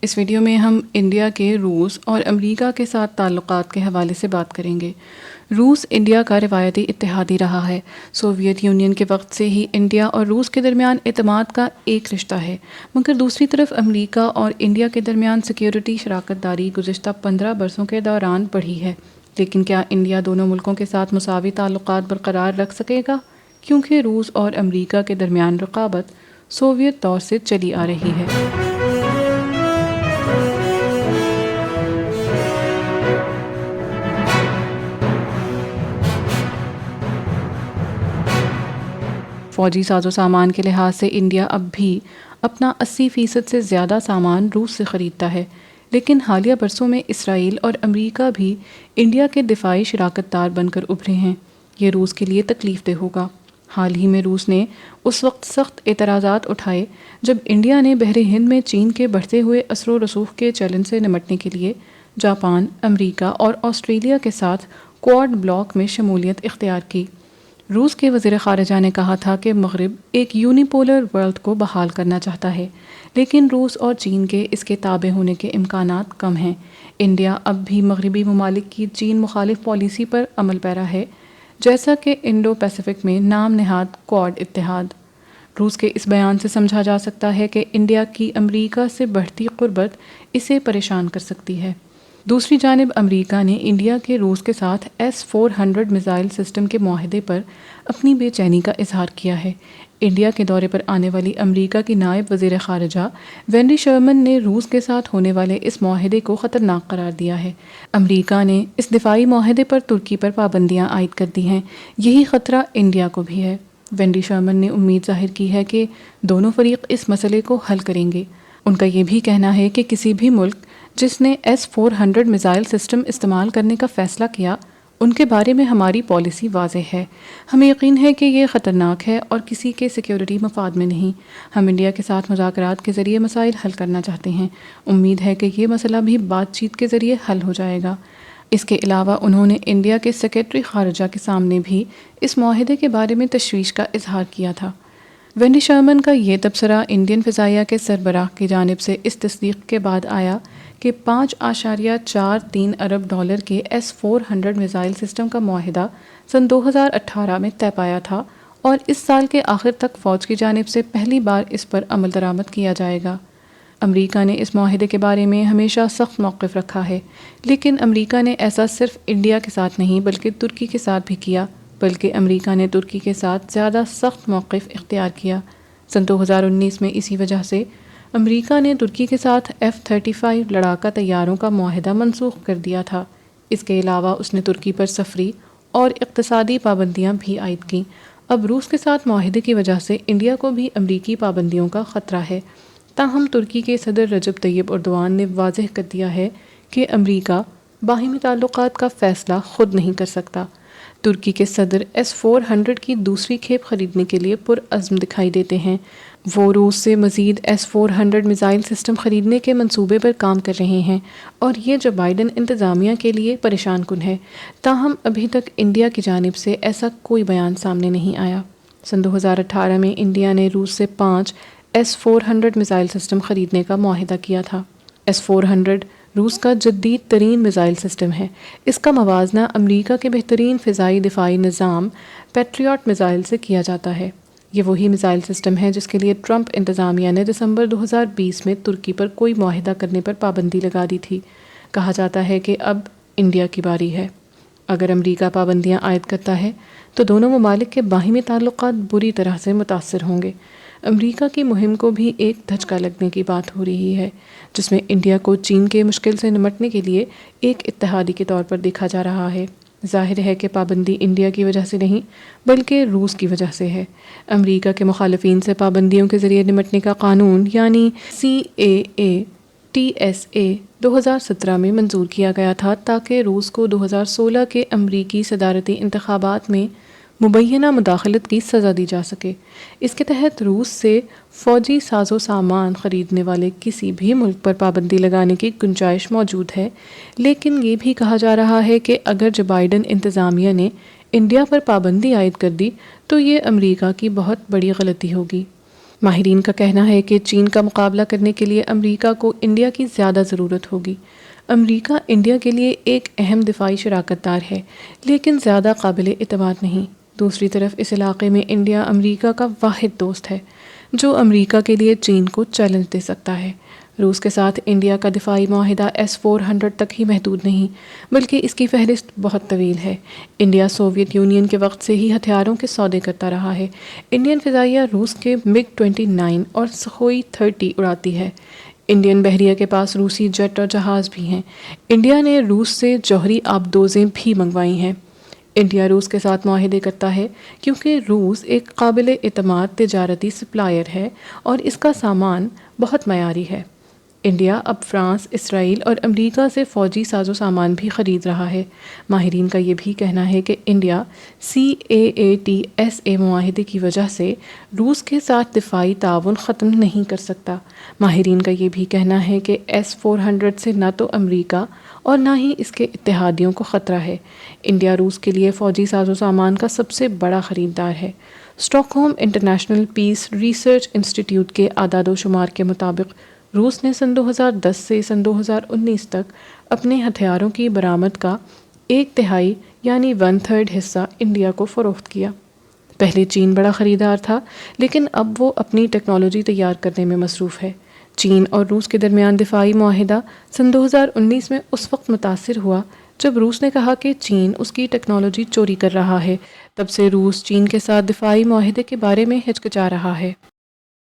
اس video میں ہم India کے روس اور امریکہ کے ساتھ تعلقات کے حوالے سے بات کریں گے۔ روس انڈیا کا روایتی اتحادی رہا ہے۔ سوویت یونین کے وقت سے ہی انڈیا اور روس کے درمیان اعتماد کا ایک رشتہ ہے، مگر دوسری طرف امریکہ اور انڈیا کے درمیان سیکیورٹی شراکت داری گزشتہ 15 برسوں کے دوران بڑھی ہے۔ لیکن کیا انڈیا دونوں ملکوں کے ساتھ مساوی تعلقات برقرار رکھ سکے گا؟ کیونکہ روس اور امریکہ کے درمیان رقابت سوویت دور سے چلی آ رہی ہے۔ فوجی ساز و سامان کے لحاظ سے انڈیا اب بھی اپنا 80% سے زیادہ سامان روس سے خریدتا ہے، لیکن حالیہ برسوں میں اسرائیل اور امریکہ بھی انڈیا کے دفاعی شراکت دار بن کر ابھرے ہیں۔ یہ روس کے لیے تکلیف دہ ہوگا۔ حال ہی میں روس نے اس وقت سخت اعتراضات اٹھائے جب انڈیا نے بحر ہند میں چین کے بڑھتے ہوئے اثر و رسوخ کے چیلنج سے نمٹنے کے لیے جاپان، امریکہ اور آسٹریلیا کے ساتھ کوآڈ بلاک میں شمولیت اختیار کی۔ روس کے وزیر خارجہ نے کہا تھا کہ مغرب ایک یونیپولر ورلڈ کو بحال کرنا چاہتا ہے، لیکن روس اور چین کے اس کے تابع ہونے کے امکانات کم ہیں۔ انڈیا اب بھی مغربی ممالک کی چین مخالف پالیسی پر عمل پیرا ہے، جیسا کہ انڈو پیسفک میں نام نہاد کوآڈ اتحاد۔ روس کے اس بیان سے سمجھا جا سکتا ہے کہ انڈیا کی امریکہ سے بڑھتی قربت اسے پریشان کر سکتی ہے۔ دوسری جانب امریکہ نے انڈیا کے روس کے ساتھ S-400 میزائل سسٹم کے معاہدے پر اپنی بے چینی کا اظہار کیا ہے۔ انڈیا کے دورے پر آنے والی امریکہ کی نائب وزیر خارجہ وینڈی شرمن نے روس کے ساتھ ہونے والے اس معاہدے کو خطرناک قرار دیا ہے۔ امریکہ نے اس دفاعی معاہدے پر ترکی پر پابندیاں عائد کر دی ہیں، یہی خطرہ انڈیا کو بھی ہے۔ وینڈی شرمن نے امید ظاہر کی ہے کہ دونوں فریق اس مسئلے کو حل کریں گے۔ ان کا یہ بھی کہنا ہے کہ کسی بھی ملک جس نے S-400 میزائل سسٹم استعمال کرنے کا فیصلہ کیا، ان کے بارے میں ہماری پالیسی واضح ہے۔ ہمیں یقین ہے کہ یہ خطرناک ہے اور کسی کے سیکیورٹی مفاد میں نہیں۔ ہم انڈیا کے ساتھ مذاکرات کے ذریعے مسائل حل کرنا چاہتے ہیں۔ امید ہے کہ یہ مسئلہ بھی بات چیت کے ذریعے حل ہو جائے گا۔ اس کے علاوہ انہوں نے انڈیا کے سیکریٹری خارجہ کے سامنے بھی اس معاہدے کے بارے میں تشویش کا اظہار کیا تھا۔ وینڈی شرمن کا یہ تبصرہ انڈین فضائیہ کے سربراہ کی جانب سے اس تصدیق کے بعد آیا کہ $5.43 ارب کے S-400 میزائل سسٹم کا معاہدہ سن 2018 میں طے پایا تھا اور اس سال کے آخر تک فوج کی جانب سے پہلی بار اس پر عمل درآمد کیا جائے گا۔ امریکہ نے اس معاہدے کے بارے میں ہمیشہ سخت موقف رکھا ہے، لیکن امریکہ نے ایسا صرف انڈیا کے ساتھ نہیں بلکہ ترکی کے ساتھ بھی کیا، بلکہ امریکہ نے ترکی کے ساتھ زیادہ سخت موقف اختیار کیا۔ سن 2019 میں اسی وجہ سے امریکہ نے ترکی کے ساتھ F-35 لڑاکا طیاروں کا معاہدہ منسوخ کر دیا تھا۔ اس کے علاوہ اس نے ترکی پر سفری اور اقتصادی پابندیاں بھی عائد کیں۔ اب روس کے ساتھ معاہدے کی وجہ سے انڈیا کو بھی امریکی پابندیوں کا خطرہ ہے۔ تاہم ترکی کے صدر رجب طیب ایردوان نے واضح کر دیا ہے کہ امریکہ باہمی تعلقات کا فیصلہ خود نہیں کر سکتا۔ ترکی کے صدر S-400 کی دوسری کھیپ خریدنے کے لیے پرعزم دکھائی دیتے ہیں۔ وہ روس سے مزید S-400 میزائل سسٹم خریدنے کے منصوبے پر کام کر رہے ہیں اور یہ جو بائیڈن انتظامیہ کے لیے پریشان کن ہے۔ تاہم ابھی تک انڈیا کی جانب سے ایسا کوئی بیان سامنے نہیں آیا۔ سن 2018 میں انڈیا نے روس سے 5 S-400 میزائل سسٹم خریدنے کا معاہدہ کیا تھا۔ S-400 روس کا جدید ترین میزائل سسٹم ہے۔ اس کا موازنہ امریکہ کے بہترین فضائی دفاعی نظام پیٹریاٹ میزائل سے کیا جاتا ہے۔ یہ وہی میزائل سسٹم ہے جس کے لیے ٹرمپ انتظامیہ نے دسمبر 2020 میں ترکی پر کوئی معاہدہ کرنے پر پابندی لگا دی تھی۔ کہا جاتا ہے کہ اب انڈیا کی باری ہے۔ اگر امریکہ پابندیاں عائد کرتا ہے تو دونوں ممالک کے باہمی تعلقات بری طرح سے متاثر ہوں گے۔ امریکہ کی مہم کو بھی ایک دھچکا لگنے کی بات ہو رہی ہے، جس میں انڈیا کو چین کے مشکل سے نمٹنے کے لیے ایک اتحادی کے طور پر دیکھا جا رہا ہے۔ ظاہر ہے کہ پابندی انڈیا کی وجہ سے نہیں بلکہ روس کی وجہ سے ہے۔ امریکہ کے مخالفین سے پابندیوں کے ذریعے نمٹنے کا قانون یعنی CAA-TSA 2017 میں منظور کیا گیا تھا تاکہ روس کو 2016 کے امریکی صدارتی انتخابات میں مبینہ مداخلت کی سزا دی جا سکے۔ اس کے تحت روس سے فوجی ساز و سامان خریدنے والے کسی بھی ملک پر پابندی لگانے کی گنجائش موجود ہے، لیکن یہ بھی کہا جا رہا ہے کہ اگر جو بائیڈن انتظامیہ نے انڈیا پر پابندی عائد کر دی تو یہ امریکہ کی بہت بڑی غلطی ہوگی۔ ماہرین کا کہنا ہے کہ چین کا مقابلہ کرنے کے لیے امریکہ کو انڈیا کی زیادہ ضرورت ہوگی۔ امریکہ انڈیا کے لیے ایک اہم دفاعی شراکت دار ہے، لیکن زیادہ قابل اعتماد نہیں۔ دوسری طرف اس علاقے میں انڈیا امریکہ کا واحد دوست ہے جو امریکہ کے لیے چین کو چیلنج دے سکتا ہے۔ روس کے ساتھ انڈیا کا دفاعی معاہدہ S-400 تک ہی محدود نہیں، بلکہ اس کی فہرست بہت طویل ہے۔ انڈیا سوویت یونین کے وقت سے ہی ہتھیاروں کے سودے کرتا رہا ہے۔ انڈین فضائیہ روس کے MiG-29 اور سخوئی 30 اڑاتی ہے۔ انڈین بحریہ کے پاس روسی جیٹ اور جہاز بھی ہیں۔ انڈیا نے روس سے جوہری آبدوزیں بھی منگوائی ہیں۔ انڈیا روس کے ساتھ معاہدے کرتا ہے کیونکہ روس ایک قابل اعتماد تجارتی سپلائر ہے اور اس کا سامان بہت معیاری ہے۔ انڈیا اب فرانس، اسرائیل اور امریکہ سے فوجی ساز و سامان بھی خرید رہا ہے۔ ماہرین کا یہ بھی کہنا ہے کہ انڈیا CAATSA معاہدے کی وجہ سے روس کے ساتھ دفاعی تعاون ختم نہیں کر سکتا۔ ماہرین کا یہ بھی کہنا ہے کہ S-400 سے نہ تو امریکہ اور نہ ہی اس کے اتحادیوں کو خطرہ ہے۔ انڈیا روس کے لیے فوجی ساز و سامان کا سب سے بڑا خریدار ہے۔ Stock home international peace research انسٹی ٹیوٹ کے اعداد و شمار کے مطابق روس نے سن 2010 سے سن 2019 تک اپنے ہتھیاروں کی برآمد کا 1/3 یعنی 1/3 حصہ انڈیا کو فروخت کیا۔ پہلے چین بڑا خریدار تھا، لیکن اب وہ اپنی ٹیکنالوجی تیار کرنے میں مصروف ہے۔ چین اور روس کے درمیان دفاعی معاہدہ سن 2019 میں اس وقت متاثر ہوا جب روس نے کہا کہ چین اس کی ٹیکنالوجی چوری کر رہا ہے۔ تب سے روس چین کے ساتھ دفاعی معاہدے کے بارے میں ہچکچا رہا ہے۔